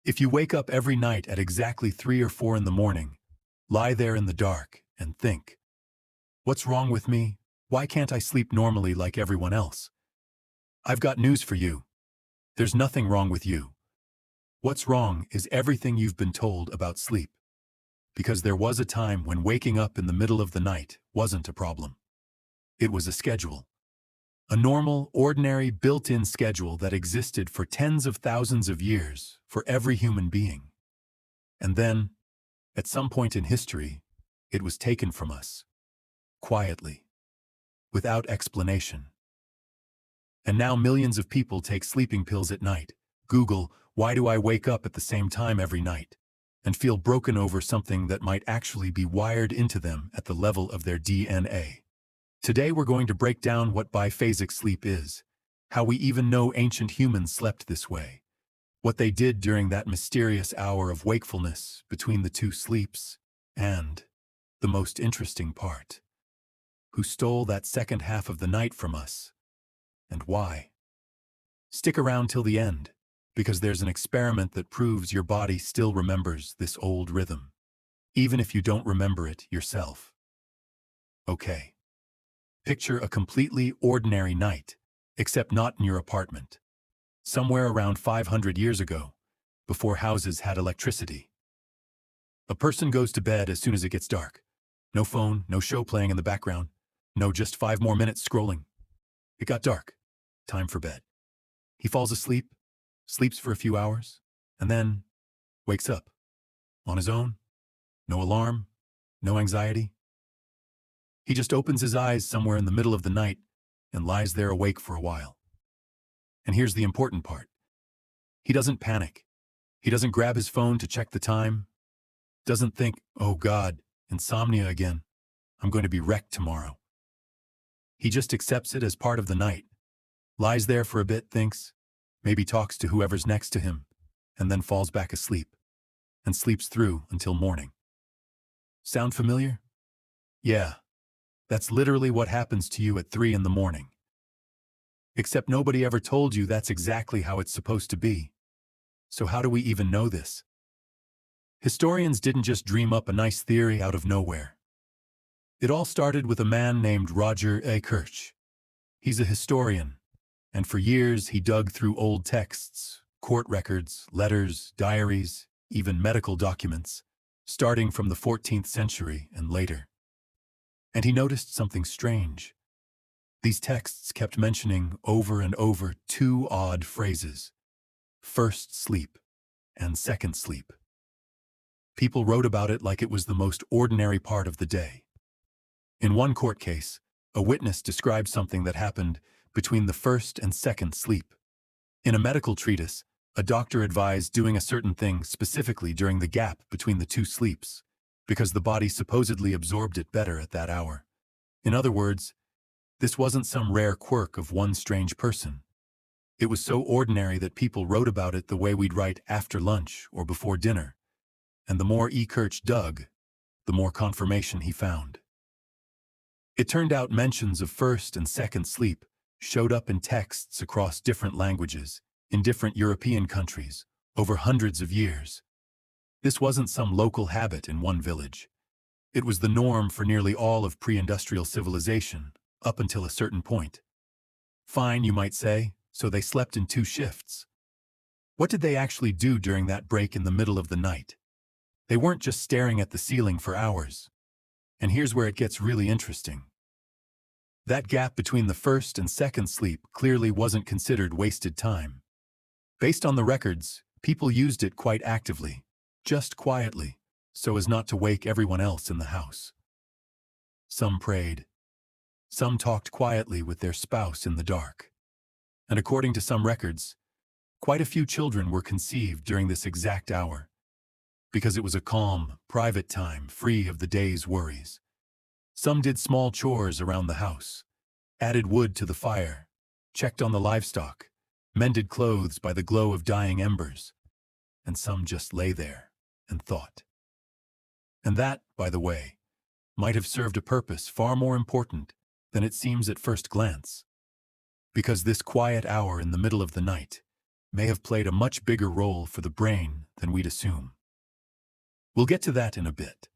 If you wake up every night at exactly 3 or 4 in the morning, lie there in the dark and think, what's wrong with me? Why can't I sleep normally like everyone else? I've got news for you. There's nothing wrong with you. What's wrong is everything you've been told about sleep. Because there was a time when waking up in the middle of the night wasn't a problem. It was a schedule. A normal, ordinary, built-in schedule that existed for tens of thousands of years for every human being. And then, at some point in history, it was taken from us. Quietly. Without explanation. And now millions of people take sleeping pills at night. Google, why do I wake up at the same time every night? And feel broken over something that might actually be wired into them at the level of their DNA. Today we're going to break down what biphasic sleep is, how we even know ancient humans slept this way, what they did during that mysterious hour of wakefulness between the two sleeps, and, the most interesting part, who stole that second half of the night from us, and why. Stick around till the end, because there's an experiment that proves your body still remembers this old rhythm, even if you don't remember it yourself. Okay. Picture a completely ordinary night, except not in your apartment. Somewhere around 500 years ago, before houses had electricity. A person goes to bed as soon as it gets dark. No phone, no show playing in the background, no just 5 more minutes scrolling. It got dark. Time for bed. He falls asleep, sleeps for a few hours, and then wakes up. On his own, no alarm, no anxiety. He just opens his eyes somewhere in the middle of the night and lies there awake for a while. And here's the important part. He doesn't panic. He doesn't grab his phone to check the time. Doesn't think, oh God, insomnia again. I'm going to be wrecked tomorrow. He just accepts it as part of the night. Lies there for a bit, thinks, maybe talks to whoever's next to him, and then falls back asleep, and sleeps through until morning. Sound familiar? Yeah. That's literally what happens to you at 3 in the morning. Except nobody ever told you that's exactly how it's supposed to be. So how do we even know this? Historians didn't just dream up a nice theory out of nowhere. It all started with a man named Roger A. Kirch. He's a historian, and for years he dug through old texts, court records, letters, diaries, even medical documents, starting from the 14th century and later. And he noticed something strange. These texts kept mentioning over and over two odd phrases: first sleep and second sleep. People wrote about it like it was the most ordinary part of the day. In one court case, a witness described something that happened between the first and second sleep. In a medical treatise, a doctor advised doing a certain thing specifically during the gap between the two sleeps, because the body supposedly absorbed it better at that hour. In other words, this wasn't some rare quirk of one strange person. It was so ordinary that people wrote about it the way we'd write after lunch or before dinner. And the more E. Kirch dug, the more confirmation he found. It turned out mentions of first and second sleep showed up in texts across different languages, in different European countries, over hundreds of years. This wasn't some local habit in one village. It was the norm for nearly all of pre-industrial civilization, up until a certain point. Fine, you might say, so they slept in 2 shifts. What did they actually do during that break in the middle of the night? They weren't just staring at the ceiling for hours. And here's where it gets really interesting. That gap between the first and second sleep clearly wasn't considered wasted time. Based on the records, people used it quite actively, just quietly, so as not to wake everyone else in the house. Some prayed. Some talked quietly with their spouse in the dark. And according to some records, quite a few children were conceived during this exact hour, because it was a calm, private time free of the day's worries. Some did small chores around the house, added wood to the fire, checked on the livestock, mended clothes by the glow of dying embers, and some just lay there and thought. And that, by the way, might have served a purpose far more important than it seems at first glance. Because this quiet hour in the middle of the night may have played a much bigger role for the brain than we'd assume. We'll get to that in a bit.